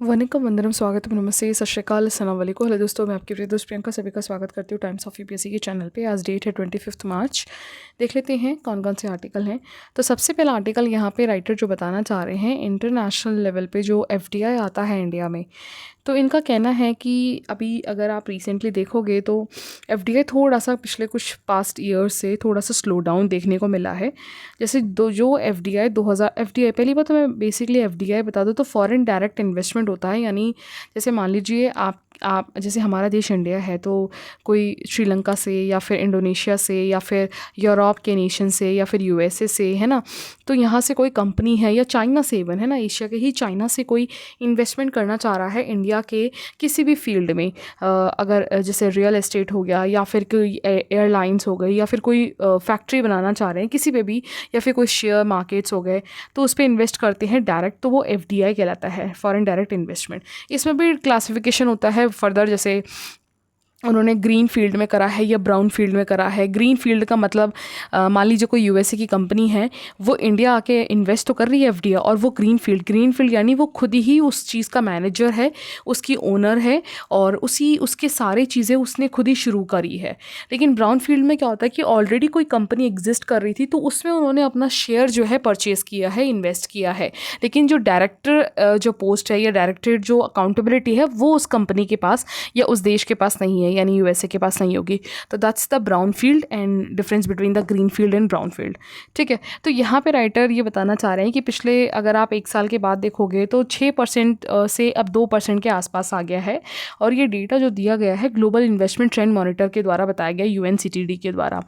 वनिकम वंदनम स्वागतम नमस्ते सत श्रीकाल अस्सलाम वालेकुम। हेलो दोस्तों, मैं आपकी प्रिय दोस्त प्रियंका सभी का स्वागत करती हूँ टाइम्स ऑफ यूपीएससी के चैनल पे। आज डेट है 25 मार्च। देख लेते हैं कौन कौन से आर्टिकल हैं। तो सबसे पहला आर्टिकल यहाँ पे राइटर जो बताना चाह रहे हैं, इंटरनेशनल लेवल पे जो एफडीआई आता है इंडिया में, तो इनका कहना है कि अभी अगर आप रिसेंटली देखोगे तो एफडीआई थोड़ा सा पिछले कुछ पास्ट ईयर्स से थोड़ा सा स्लो डाउन देखने को मिला है। जैसे जो एफडीआई 2000 एफडीआई, पहली बात तो मैं बेसिकली एफडीआई बता दूँ तो फॉरेन डायरेक्ट इन्वेस्टमेंट होता है। यानी जैसे मान लीजिए आप जैसे हमारा देश इंडिया है, तो कोई श्रीलंका से या फिर इंडोनेशिया से या फिर यूरोप के नेशन से या फिर यूएसए से, है ना, तो यहाँ से कोई कंपनी है या चाइना से इवन, है ना, एशिया के ही चाइना से कोई इन्वेस्टमेंट करना चाह रहा है इंडिया के किसी भी फील्ड में, अगर जैसे रियल एस्टेट हो गया या फिर कोई एयरलाइंस हो गई या फिर कोई फैक्ट्री बनाना चाह रहे हैं किसी पे भी, या फिर कोई शेयर मार्केट्स हो गए, तो उस पर इन्वेस्ट करते हैं डायरेक्ट, तो वो एफडीआई कहलाता है, फॉरेन डायरेक्ट इन्वेस्टमेंट। इसमें भी क्लासिफिकेशन होता है फर्दर, जैसे उन्होंने ग्रीन फील्ड में करा है या ब्राउन फील्ड में करा है। ग्रीन फील्ड का मतलब मान लीजिए कोई यूएसए की कंपनी है, वो इंडिया आके इन्वेस्ट तो कर रही है एफडीआई, और वो ग्रीन फील्ड यानी वो खुद ही उस चीज़ का मैनेजर है, उसकी ओनर है, और उसके सारे चीज़ें उसने खुद ही शुरू करी है। लेकिन ब्राउन फील्ड में क्या होता है कि ऑलरेडी कोई कंपनी एग्जिस्ट कर रही थी, तो उसमें उन्होंने अपना शेयर जो है परचेज़ किया है, इन्वेस्ट किया है, लेकिन जो डायरेक्टर जो पोस्ट है या डायरेक्टर जो अकाउंटेबिलिटी है वो उस कंपनी के पास या उस देश के पास नहीं है, यानी यूएसए के पास नहीं होगी। तो that's the brown field and difference between the green field and brown field. ठीक है, तो यहाँ पे राइटर ये बताना चाह रहे हैं कि पिछले अगर आप 1 साल के बाद देखोगे तो 6% से अब 2% के आसपास आ गया है। और ये डेटा जो दिया गया है ग्लोबल इन्वेस्टमेंट ट्रेंड मॉनिटर के द्वारा बताया गया, यूएनसीटीडी के द्वारा।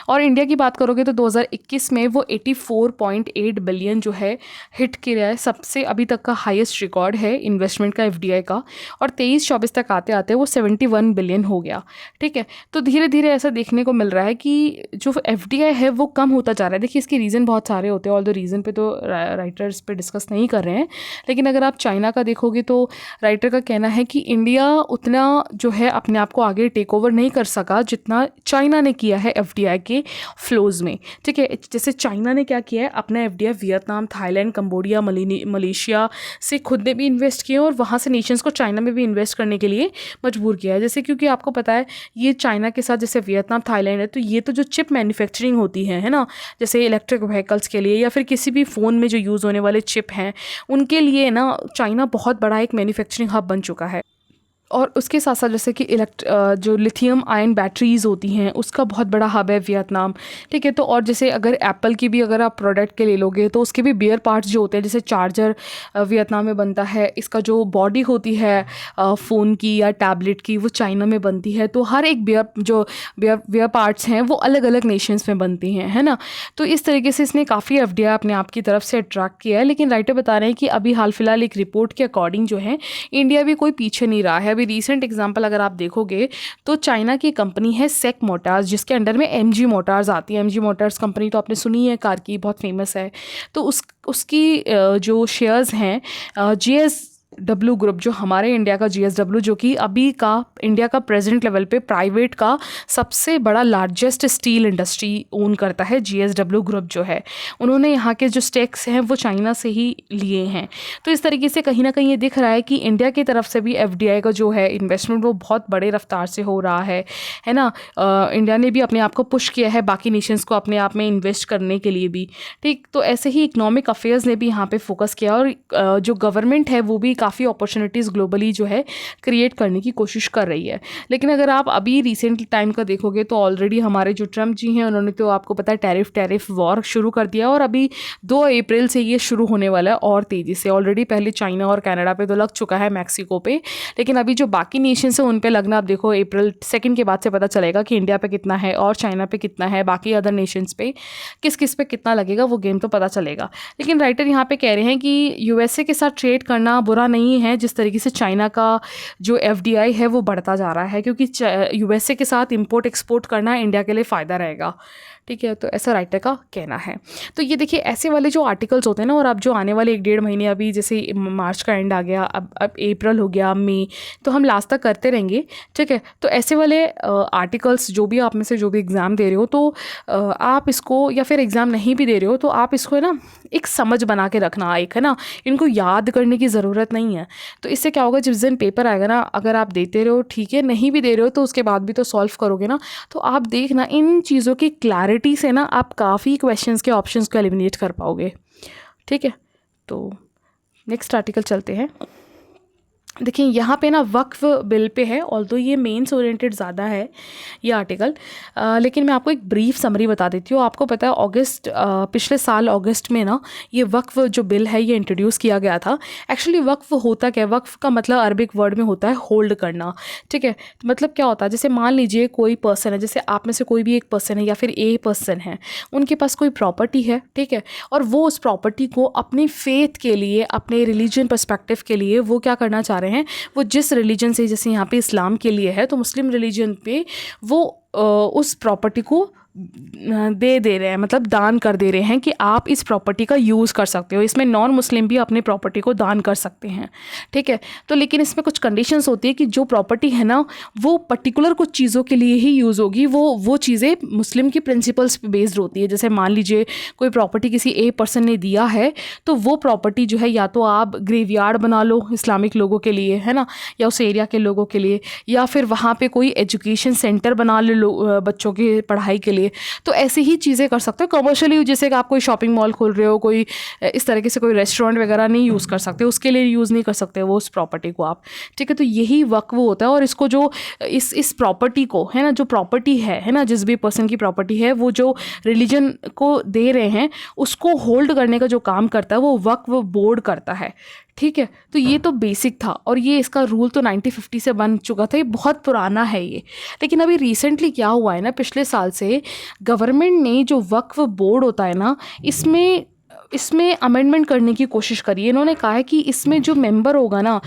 और इंडिया की बात करोगे तो 2021 में वो 84.8 बिलियन जो है हिट किया है, सबसे अभी तक का हाईएस्ट रिकॉर्ड है इन्वेस्टमेंट का एफडीआई का। और 23-24 तक आते आते वो 71 बिलियन हो गया। ठीक है, तो धीरे धीरे ऐसा देखने को मिल रहा है कि जो एफडीआई है वो कम होता जा रहा है। देखिए, इसके रीज़न बहुत सारे होते हैं, ऑल द रीज़न पे तो राइटर्स पे डिस्कस नहीं कर रहे हैं। लेकिन अगर आप चाइना का देखोगे तो राइटर का कहना है कि इंडिया उतना जो है अपने आप को आगे टेक ओवर नहीं कर सका जितना चाइना ने किया है एफडीआई के फ्लोज में। ठीक है, जैसे चाइना ने क्या किया है, अपना FDI Vietnam, Thailand, Cambodia, Malaysia से खुद ने भी इन्वेस्ट किए और वहाँ से नेशंस को चाइना में भी इन्वेस्ट करने के लिए मजबूर किया है। जैसे क्योंकि आपको पता है ये चाइना के साथ जैसे वियतनाम, थाईलैंड है, तो ये तो जो चिप मैन्युफैक्चरिंग होती है ना, जैसे इलेक्ट्रिक व्हीकल्स के लिए या फिर किसी भी फ़ोन में जो यूज़ होने वाले चिप हैं, उनके लिए ना चाइना बहुत बड़ा एक मैन्युफैक्चरिंग हब बन चुका है। और उसके साथ साथ जैसे कि जो लिथियम आयन बैटरीज़ होती हैं उसका बहुत बड़ा हब है वियतनाम। ठीक है, तो और जैसे अगर एप्पल की भी अगर आप प्रोडक्ट के ले लोगे तो उसके भी बेयर पार्ट्स जो होते हैं, जैसे चार्जर वियतनाम में बनता है, इसका जो बॉडी होती है फ़ोन की या टैबलेट की वो चाइना में बनती है। तो हर एक बेयर पार्ट्स हैं वो अलग अलग नेशंस में बनती हैं, है ना। तो इस तरीके से इसने काफ़ी एफडीआई अपने आप की तरफ से अट्रैक्ट किया है। लेकिन राइटर बता रहे हैं कि अभी हाल फिलहाल एक रिपोर्ट के अकॉर्डिंग जो है इंडिया भी कोई पीछे नहीं रहा है। रीसेंट एग्जांपल अगर आप देखोगे तो चाइना की कंपनी है सेक मोटर्स, जिसके अंडर में एमजी मोटर्स आती है। एमजी मोटर्स कंपनी तो आपने सुनी है, कार की, बहुत फेमस है। तो उसकी जो शेयर्स हैं जीएसडब्ल्यू ग्रुप, जो हमारे इंडिया का जीएसडब्ल्यू, जो कि अभी का इंडिया का प्रेजेंट लेवल पे प्राइवेट का सबसे बड़ा लार्जेस्ट स्टील इंडस्ट्री ओन करता है, जीएसडब्ल्यू ग्रुप जो है, उन्होंने यहाँ के जो स्टेक्स हैं वो चाइना से ही लिए हैं। तो इस तरीके से कहीं ना कहीं ये दिख रहा है कि इंडिया की तरफ से भी एफडीआई का जो है इन्वेस्टमेंट वो बहुत बड़े रफ्तार से हो रहा है ना। इंडिया ने भी अपने आप को पुश किया है बाकी नेशंस को अपने आप में इन्वेस्ट करने के लिए भी। ठीक, तो ऐसे ही इकोनॉमिक अफेयर्स ने भी यहाँ पे फोकस किया, और जो गवर्नमेंट है वो भी काफ़ी अपॉर्चुनिटीज़ ग्लोबली जो है क्रिएट करने की कोशिश कर रही है। लेकिन अगर आप अभी रिसेंट टाइम का देखोगे तो ऑलरेडी हमारे जो ट्रम्प जी हैं उन्होंने तो आपको पता है टैरिफ वॉर शुरू कर दिया, और अभी 2 अप्रैल से ये शुरू होने वाला है और तेज़ी से। ऑलरेडी पहले चाइना और कनाडा पे तो लग चुका है, मैक्सिको पे, लेकिन अभी जो बाकी नेशंस हैं उन पे लगना, आप देखो अप्रैल 2 के बाद से पता चलेगा कि इंडिया पे कितना है और चाइना पे कितना है, बाकी अदर नेशंस पे किस किस पे कितना लगेगा, वो गेम तो पता चलेगा। लेकिन राइटर यहाँ पे कह रहे हैं कि यूएसए के साथ ट्रेड करना बुरा नहीं है, जिस तरीके से चाइना का जो एफडीआई है वो बढ़ता जा रहा है, क्योंकि यूएसए के साथ इंपोर्ट एक्सपोर्ट करना इंडिया के लिए फ़ायदा रहेगा। ठीक है, तो ऐसा राइटर का कहना है। तो ये देखिए ऐसे वाले जो आर्टिकल्स होते हैं ना, और अब जो आने वाले 1-1.5 महीने, अभी जैसे मार्च का एंड आ गया, अब अप्रैल हो गया, मई, तो हम लास्ट तक करते रहेंगे। ठीक है, तो ऐसे वाले आर्टिकल्स जो भी आप में से जो भी एग्ज़ाम दे रहे हो, तो आप इसको, या फिर एग्ज़ाम नहीं भी दे रहे हो, तो आप इसको है ना एक समझ बना के रखना, एक है ना, इनको याद करने की ज़रूरत नहीं है। तो इससे क्या होगा, जिस दिन पेपर आएगा ना, अगर आप देते रहो ठीक है, नहीं भी दे रहे हो तो उसके बाद भी तो सॉल्व करोगे ना, तो आप देखना इन चीज़ों की क्लैरिटी से ना आप काफ़ी क्वेश्चंस के ऑप्शंस को एलिमिनेट कर पाओगे। ठीक है, तो नेक्स्ट आर्टिकल चलते हैं। देखिए यहाँ पे ना वक्फ बिल पे है, ऑल्दो ये मेंस ओरिएंटेड ज़्यादा है ये आर्टिकल, लेकिन मैं आपको एक ब्रीफ समरी बता देती हूँ। आपको पता है पिछले साल अगस्त में ना ये वक्फ जो बिल है ये इंट्रोड्यूस किया गया था। एक्चुअली वक्फ होता क्या है, वक्फ का मतलब अरबिक वर्ड में होता है होल्ड करना। ठीक है, तो मतलब क्या होता है, जैसे मान लीजिए कोई पर्सन है, जैसे आप में से कोई भी एक पर्सन है या फिर ए पर्सन है, उनके पास कोई प्रॉपर्टी है, ठीक है, और वो उस प्रॉपर्टी को अपनी फेथ के लिए, अपने रिलीजन पर्सपेक्टिव के लिए वो क्या करना चाह रहे हैं, वो जिस रिलीजन से, जैसे यहाँ पे इस्लाम के लिए है तो मुस्लिम रिलीजन पे वो उस प्रॉपर्टी को दे रहे हैं, मतलब दान कर दे रहे हैं कि आप इस प्रॉपर्टी का यूज़ कर सकते हो। इसमें नॉन मुस्लिम भी अपने प्रॉपर्टी को दान कर सकते हैं। ठीक है, तो लेकिन इसमें कुछ कंडीशंस होती है कि जो प्रॉपर्टी है ना वो पर्टिकुलर कुछ चीज़ों के लिए ही यूज़ होगी, वो चीज़ें मुस्लिम की प्रिंसिपल्स पे बेस्ड होती है। जैसे मान लीजिए कोई प्रॉपर्टी किसी ए पर्सन ने दिया है, तो वो प्रॉपर्टी जो है या तो आप ग्रेवयार्ड बना लो इस्लामिक लोगों के लिए, है ना, या उस एरिया के लोगों के लिए, या फिर वहाँ पर कोई एजुकेशन सेंटर बना लो बच्चों की पढ़ाई के लिए। तो ऐसी ही चीज़ें कर सकते हो कमर्शियली, जैसे कि आप कोई शॉपिंग मॉल खोल रहे हो, कोई इस तरीके से कोई रेस्टोरेंट वगैरह नहीं यूज़ कर सकते, उसके लिए यूज़ नहीं कर सकते वो उस प्रॉपर्टी को आप। ठीक है, तो यही वक्फ होता है। और इसको जो इस प्रॉपर्टी को है ना, जो प्रॉपर्टी है ना, जिस भी पर्सन की प्रॉपर्टी है, वो जो रिलीजन को दे रहे हैं उसको होल्ड करने का जो काम करता है वो वक्फ बोर्ड करता है। ठीक है, तो ये तो बेसिक था, और ये इसका रूल तो 1950 से बन चुका था, ये बहुत पुराना है ये। लेकिन अभी रिसेंटली क्या हुआ है ना, पिछले साल से गवर्नमेंट ने जो वक्फ बोर्ड होता है ना, इसमें अमेंडमेंट करने की कोशिश करी है। इन्होंने कहा है कि इसमें जो मेंबर होगा ना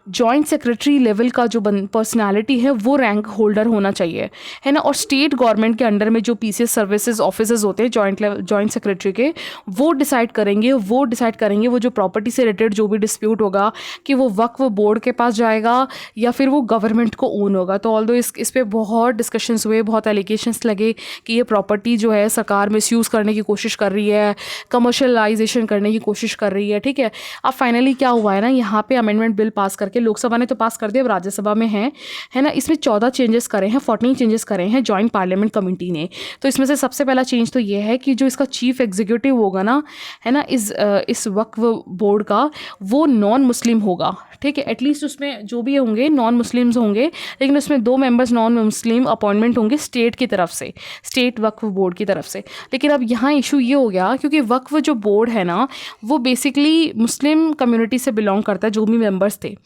जॉइंट सेक्रेटरी लेवल का जो पर्सनालिटी है वो रैंक होल्डर होना चाहिए, है ना। और स्टेट गवर्नमेंट के अंडर में जो पीसीएस सर्विसेज ऑफिसर्स होते हैं जॉइंट सेक्रेटरी के, वो डिसाइड करेंगे वो जो प्रॉपर्टी से रिलेटेड जो भी डिस्प्यूट होगा कि वो वक्फ बोर्ड के पास जाएगा या फिर वो गवर्नमेंट को ओन होगा। तो ऑल्दो इस पर बहुत डिस्कशंस हुए, बहुत एलिगेशंस लगे कि ये प्रॉपर्टी जो है सरकार मिसयूज़ करने की कोशिश कर रही है, कमर्शलाइजेशन करने की कोशिश कर रही है। ठीक है, अब फाइनली क्या हुआ है ना, यहाँ पे अमेंडमेंट बिल पास करके लोकसभा ने तो पास कर दिया, अब राज्यसभा में है ना, इसमें 14 चेंजेस करे हैं, 14 चेंजेस करे हैं जॉइंट पार्लियामेंट कमेटी ने। तो इसमें से सबसे पहला चेंज तो ये है कि जो इसका चीफ एग्जीक्यूटिव होगा ना, है ना, इस वक्फ बोर्ड का, वो नॉन मुस्लिम होगा। ठीक है, एटलीस्ट उसमें जो भी होंगे नॉन मुस्लिम्स होंगे, लेकिन उसमें 2 मेंबर्स नॉन मुस्लिम अपॉइंटमेंट होंगे स्टेट की तरफ से, स्टेट वक्फ बोर्ड की तरफ से। लेकिन अब यहाँ इशू ये हो गया, क्योंकि वक्फ जो बोर्ड है ना वो बेसिकली मुस्लिम कम्युनिटी से बिलोंग करता है, जो भी मेंबर्स थे।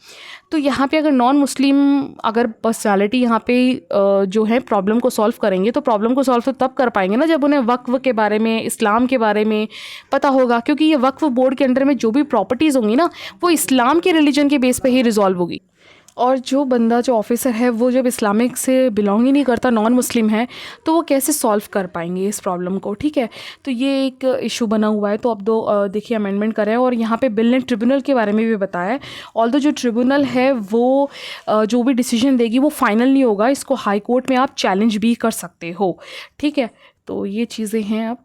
तो यहाँ पे अगर नॉन मुस्लिम अगर पर्सनालिटी यहाँ पे जो है प्रॉब्लम को सॉल्व करेंगे, तो प्रॉब्लम को सॉल्व तो तब कर पाएंगे ना जब उन्हें वक्फ के बारे में, इस्लाम के बारे में पता होगा। क्योंकि ये वक्फ बोर्ड के अंडर में जो भी प्रॉपर्टीज़ होंगी ना वो इस्लाम के रिलीजन के बेस पे ही रिजॉल्व होगी। और जो बंदा, जो ऑफिसर है, वो जब इस्लामिक से बिलोंग ही नहीं करता, नॉन मुस्लिम है, तो वो कैसे सॉल्व कर पाएंगे इस प्रॉब्लम को। ठीक है, तो ये एक इशू बना हुआ है। तो अब देखिए अमेंडमेंट करें, और यहाँ पे बिल ने ट्रिब्यूनल के बारे में भी बताया है। ऑल्दो जो ट्रिब्यूनल है वो जो भी डिसीजन देगी वो फाइनल नहीं होगा, इसको हाई कोर्ट में आप चैलेंज भी कर सकते हो। ठीक है, तो ये चीज़ें हैं। अब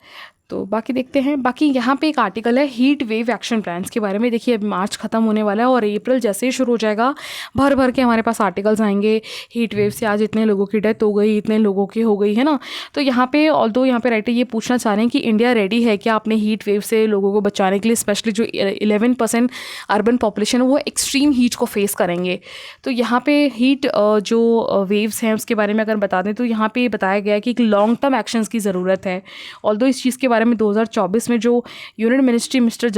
तो बाकी देखते हैं। बाकी यहाँ पे एक आर्टिकल है हीट वेव एक्शन प्लान्स के बारे में। देखिए अब मार्च ख़त्म होने वाला है और अप्रैल जैसे ही शुरू हो जाएगा भर भर के हमारे पास आर्टिकल्स आएंगे। हीट वेव से आज इतने लोगों की डेथ हो गई, इतने लोगों की हो गई, है ना। तो यहाँ पे ऑल्दो यहाँ पे राइटर ये पूछना चाह रहे हैं कि इंडिया रेडी है क्या अपने हीट वेव से लोगों को बचाने के लिए। स्पेशली जो 11% अर्बन पॉपुलेशन है वो एक्सट्रीम हीट को फेस करेंगे। तो यहाँ पे हीट जो वेव्स हैं उसके बारे में अगर बता दें तो यहाँ पे बताया गया है कि एक लॉन्ग टर्म एक्शंस की ज़रूरत है। ऑल्दो इस चीज़ के बारे में 2024 में जो union ministry mister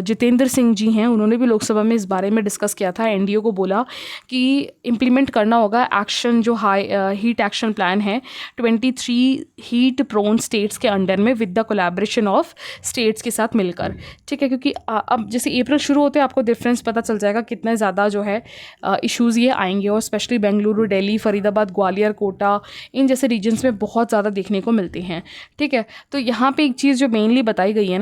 Jitendra Singh ji हैं, उन्होंने भी लोकसभा में इस बारे में डिस्कस किया था। एनडीओ को बोला कि इम्प्लीमेंट करना होगा एक्शन जो हीट एक्शन प्लान है 23 हीट प्रोन स्टेट्स के अंडर में with the collaboration of states के साथ मिलकर, ठीक है। क्योंकि अब जैसे अप्रैल शुरू होते हैं आपको डिफरेंस पता चल जाएगा कितने ज़्यादा जो है इश्यूज़ ये आएंगे, और स्पेशली बेंगलुरु, दिल्ली, फरीदाबाद, ग्वालियर, कोटा, इन जैसे रीजन्स में बहुत ज़्यादा देखने को मिलती हैं, ठीक है। तो यहाँ पे एक चीज़ जो मेनली बताई गई है,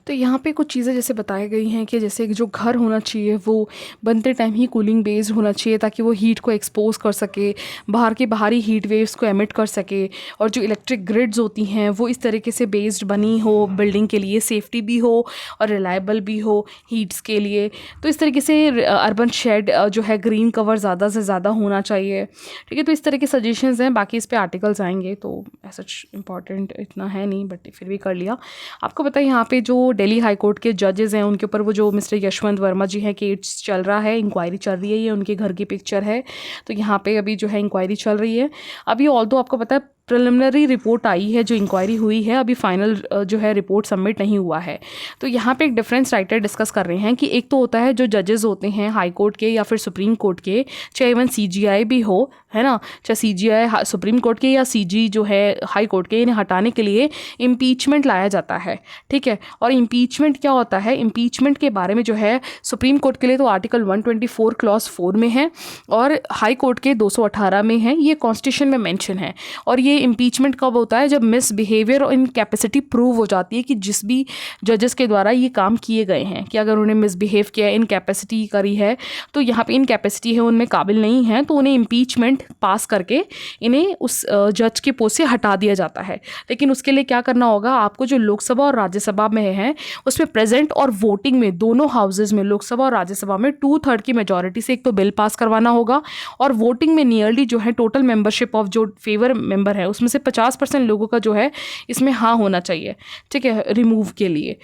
तो यहाँ पे कुछ चीज़ें जैसे बताई गई हैं कि जैसे जो घर होना चाहिए वो बनते टाइम ही कूलिंग बेस्ड होना चाहिए ताकि वो हीट को एक्सपोज कर सके, बाहरी हीट वेव्स को एमिट कर सके, और जो इलेक्ट्रिक ग्रिड्स होती हैं वो इस तरीके से बेस्ड बनी हो बिल्डिंग के लिए, सेफ्टी भी हो और रिलायबल भी हो हीट्स के लिए। तो इस तरीके से अर्बन शेड जो है ग्रीन कवर ज़्यादा से ज़्यादा होना चाहिए, ठीक है। तो इस तरह के सजेशंस हैं, बाकी इस पर आर्टिकल्स आएंगे तो ऐसा इंपॉर्टेंट इतना है नहीं, बट फिर भी कर लिया। आपको पता है यहाँ पे जो दिल्ली हाई कोर्ट के जजेस हैं उनके ऊपर वो जो मिस्टर यशवंत वर्मा जी हैं केस चल रहा है, इंक्वायरी चल रही है, ये उनके घर की पिक्चर है। तो यहाँ पे अभी जो है इंक्वायरी चल रही है। अभी ऑल्दो आपको पता है प्रिलिमिनरी रिपोर्ट आई है, जो इंक्वायरी हुई है, अभी फाइनल जो है रिपोर्ट सबमिट नहीं हुआ है। तो यहाँ पे एक डिफरेंस राइटर डिस्कस कर रहे हैं कि एक तो होता है जो जजेस होते हैं हाई कोर्ट के या फिर सुप्रीम कोर्ट के, चाहे इवन सीजीआई भी हो, है ना, चाहे सीजीआई सुप्रीम कोर्ट के या सीजी जो है हाई कोर्ट के, इन्हें हटाने के लिए इम्पीचमेंट लाया जाता है, ठीक है। और इम्पीचमेंट क्या होता है, इम्पीचमेंट के बारे में जो है सुप्रीम कोर्ट के लिए तो आर्टिकल 124 क्लॉज 4 में है और हाई कोर्ट के 218 में है, ये कॉन्स्टिट्यूशन में मेंशन है। और ये इम्पीचमेंट कब होता है, जब मिसबिहेवियर और इनकैपेसिटी प्रूव हो जाती है कि जिस भी जजेस के द्वारा ये काम किए गए हैं, कि अगर उन्हें मिसबिहेव किया है, इनकैपेसिटी करी है, तो यहाँ पे इनकैपेसिटी है, उनमें काबिल नहीं है, तो उन्हें इम्पीचमेंट पास करके इन्हें उस जज के पोस्ट से हटा दिया जाता है। लेकिन उसके लिए क्या करना होगा, आपको जो लोकसभा और राज्यसभा में है उसमें प्रेजेंट और वोटिंग में दोनों हाउसेज में, लोकसभा और राज्यसभा में 2/3 की मेजॉरिटी से एक तो बिल पास करवाना होगा, और वोटिंग में नियरली जो है टोटल मेंबरशिप ऑफ जो फेवर मेंबर है उसमें से 50% लोगों का जो है इसमें हाँ होना चाहिए, ठीक है, रिमूव के लिए।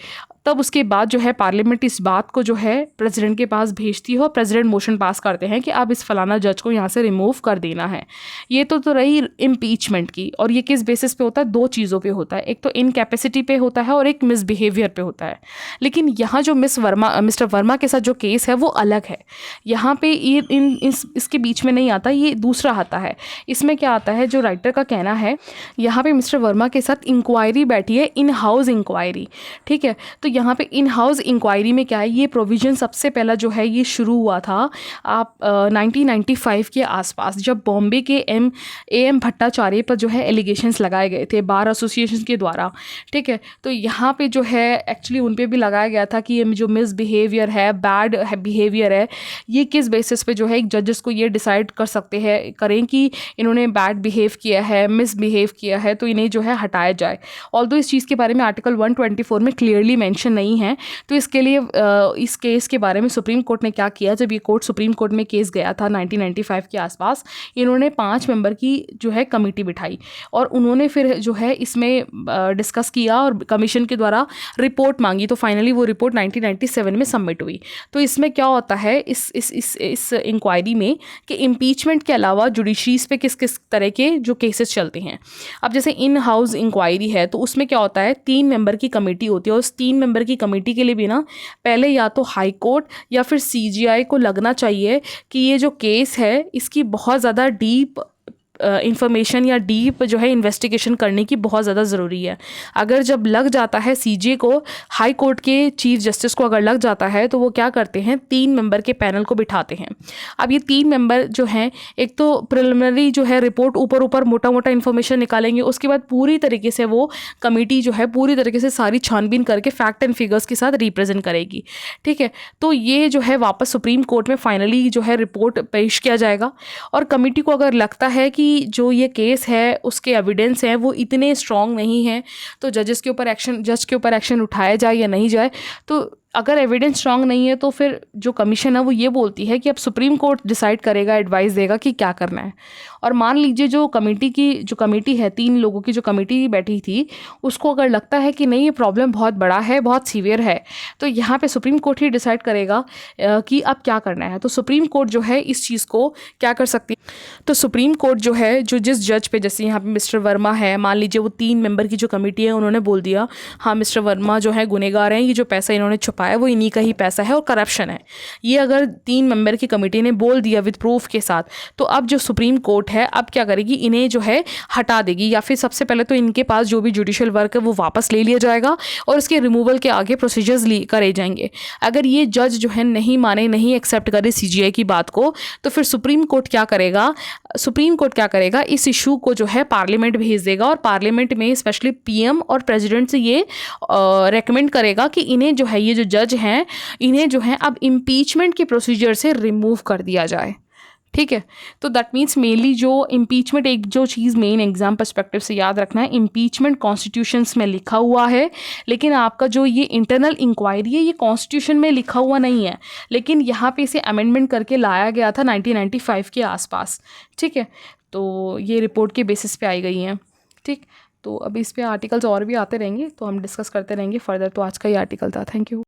तब उसके बाद जो है पार्लियामेंट इस बात को जो है प्रेसिडेंट के पास भेजती है और प्रेसिडेंट मोशन पास करते हैं कि अब इस फलाना जज को यहाँ से रिमूव कर देना है। ये तो रही इम्पीचमेंट की। और ये किस बेसिस पे होता है, दो चीज़ों पे होता है, एक तो इनकैपेसिटी पे होता है और एक मिसबिहेवियर पे होता है। लेकिन यहाँ जो मिस्टर वर्मा के साथ जो केस है वो अलग है, यहाँ पे ये इसके बीच में नहीं आता, ये दूसरा आता है। इसमें क्या आता है, जो राइटर का कहना है, यहाँ पे मिस्टर वर्मा के साथ इंक्वायरी बैठी है, इन हाउस इंक्वायरी, ठीक है। तो यहाँ पे इन हाउस इंक्वायरी में क्या है, ये प्रोविज़न सबसे पहला जो है ये शुरू हुआ था आप 1995 के आसपास, जब बॉम्बे के एम भट्टाचार्य पर जो है एलिगेशंस लगाए गए थे बार एसोसिएशन के द्वारा, ठीक है। तो यहाँ पे जो है एक्चुअली उन पे भी लगाया गया था कि ये जो मिसबिहेवियर है, बैड बिहेवियर है, ये किस बेसिस पे जो है एक जजेस को ये डिसाइड कर सकते हैं करें कि इन्होंने बैड बिहेव किया है, मिसबिहेव किया है, तो इन्हें जो है हटाया जाए। ऑल्दो इस चीज़ के बारे में आर्टिकल 124 में क्लियरली मेंशन नहीं है। तो इसके लिए इस केस के बारे में सुप्रीम कोर्ट ने क्या किया, जब ये सुप्रीम कोर्ट में केस गया था 1995 के आसपास, इन्होंने 5 मेंबर की जो है कमेटी बिठाई और उन्होंने फिर जो है इसमें डिस्कस किया और कमीशन के द्वारा रिपोर्ट मांगी। तो फाइनली वो रिपोर्ट 1997 में सबमिट हुई। तो इसमें क्या होता है इस इंक्वायरी में कि इम्पीचमेंट के अलावा जुडिशरीज पे किस किस तरह के जो केसेस चलते हैं। अब जैसे इन हाउस इंक्वायरी है तो उसमें क्या होता है, 3 मेंबर की कमेटी होती है और उस 3 मेंबर की कमेटी के लिए भी ना पहले या तो हाई कोर्ट या फिर सीजीआई को लगना चाहिए कि ये जो केस है इसकी बहुत ज़्यादा डीप इंफॉर्मेशन या डीप जो है इन्वेस्टिगेशन करने की बहुत ज़्यादा ज़रूरी है। अगर जब लग जाता है सीजे को, हाई कोर्ट के चीफ जस्टिस को अगर लग जाता है तो वो क्या करते हैं, 3 मेंबर के पैनल को बिठाते हैं। अब ये 3 मेंबर जो हैं, एक तो प्रिलिमिनरी जो है रिपोर्ट ऊपर मोटा मोटा इन्फॉर्मेशन निकालेंगे, उसके बाद पूरी तरीके से वो कमेटी जो है पूरी तरीके से सारी छानबीन करके फैक्ट एंड फिगर्स के साथ रिप्रेजेंट करेगी, ठीक है। तो ये जो है वापस सुप्रीम कोर्ट में फाइनली जो है रिपोर्ट पेश किया जाएगा और कमेटी को अगर लगता है कि जो ये केस है उसके एविडेंस हैं वो इतने स्ट्रॉन्ग नहीं हैं तो जज के ऊपर एक्शन उठाया जाए या नहीं जाए, तो अगर एविडेंस स्ट्रांग नहीं है तो फिर जो कमीशन है वो ये बोलती है कि अब सुप्रीम कोर्ट डिसाइड करेगा, एडवाइस देगा कि क्या करना है। और मान लीजिए जो कमेटी है, 3 लोगों की जो कमेटी बैठी थी, उसको अगर लगता है कि नहीं ये प्रॉब्लम बहुत बड़ा है, बहुत सीवियर है, तो यहाँ पे सुप्रीम कोर्ट ही डिसाइड करेगा कि अब क्या करना है। तो सुप्रीम कोर्ट जो है इस चीज़ को क्या कर सकती है, तो सुप्रीम कोर्ट जो है जो जिस जज पे, जैसे यहाँ पे मिस्टर वर्मा है, मान लीजिए वो 3 मेंबर की जो कमेटी है उन्होंने बोल दिया हाँ मिस्टर वर्मा जो है गुनहगार हैं, ये जो पैसा इन्होंने छुपाया वो इन्हीं का ही पैसा है और करप्शन है, ये अगर 3 मेंबर की कमेटी ने बोल दिया विद प्रूफ के साथ, तो अब जो सुप्रीम कोर्ट है अब क्या करेगी, इन्हें जो है हटा देगी, या फिर सबसे पहले तो इनके पास जो भी जुडिशियल वर्क है वो वापस ले लिया जाएगा और इसके रिमूवल के आगे प्रोसीजर्स करे जाएंगे। अगर ये जज जो है नहीं माने, नहीं एक्सेप्ट करे सीजीआई की बात को, तो फिर सुप्रीम कोर्ट क्या करेगा, इस इशू को जो है पार्लियामेंट भेज देगा और पार्लियामेंट में स्पेशली पीएम और प्रेसिडेंट से ये रेकमेंड करेगा कि इन्हें जो है, ये जो जज हैं, इन्हें जो है अब इम्पीचमेंट के प्रोसीजर से रिमूव कर दिया जाए। ठीक है, तो दैट मीन्स मेनली जो इम्पीचमेंट, एक जो चीज़ मेन एग्जाम पर्सपेक्टिव से याद रखना है, इम्पीचमेंट कॉन्स्टिट्यूशंस में लिखा हुआ है, लेकिन आपका जो ये इंटरनल इंक्वायरी है ये कॉन्स्टिट्यूशन में लिखा हुआ नहीं है, लेकिन यहाँ पे इसे अमेंडमेंट करके लाया गया था 1995 के आसपास। ठीक है, तो ये रिपोर्ट के बेसिस पे आई गई हैं। ठीक, तो अभी इस पे आर्टिकल्स और भी आते रहेंगे तो हम डिस्कस करते रहेंगे फर्दर। तो आज का ये आर्टिकल था। Thank you.